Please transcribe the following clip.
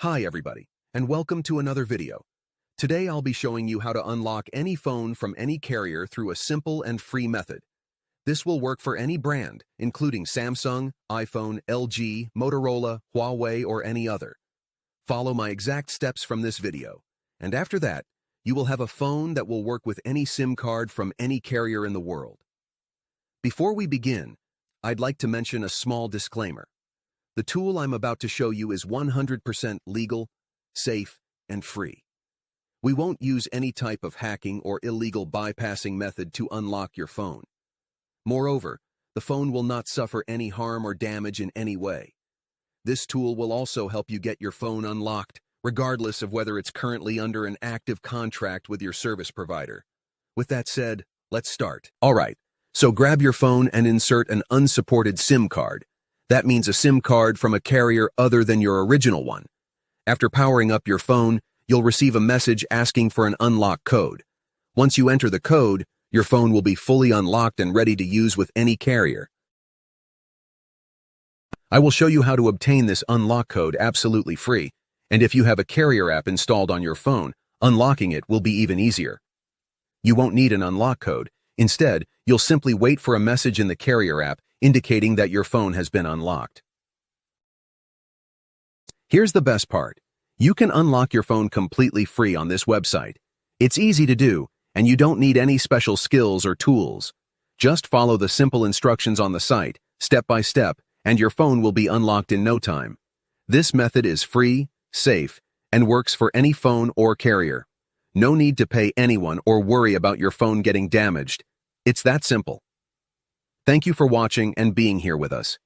Hi everybody, and welcome to another video. Today I'll be showing you how to unlock any phone from any carrier through a simple and free method. This will work for any brand, including Samsung, iPhone, LG, Motorola, Huawei, or any other. Follow my exact steps from this video, and after that, you will have a phone that will work with any SIM card from any carrier in the world. Before we begin, I'd like to mention a small disclaimer. The tool I'm about to show you is 100% legal, safe, and free. We won't use any type of hacking or illegal bypassing method to unlock your phone. Moreover, the phone will not suffer any harm or damage in any way. This tool will also help you get your phone unlocked, regardless of whether it's currently under an active contract with your service provider. With that said, let's start. Alright, so grab your phone and insert an unsupported SIM card. That means a SIM card from a carrier other than your original one. After powering up your phone, you'll receive a message asking for an unlock code. Once you enter the code, your phone will be fully unlocked and ready to use with any carrier. I will show you how to obtain this unlock code absolutely free, and if you have a carrier app installed on your phone, unlocking it will be even easier. You won't need an unlock code. Instead, you'll simply wait for a message in the carrier app indicating that your phone has been unlocked. Here's the best part. You can unlock your phone completely free on this website. It's easy to do, and you don't need any special skills or tools. Just follow the simple instructions on the site, step by step, and your phone will be unlocked in no time. This method is free, safe, and works for any phone or carrier. No need to pay anyone or worry about your phone getting damaged. It's that simple. Thank you for watching and being here with us.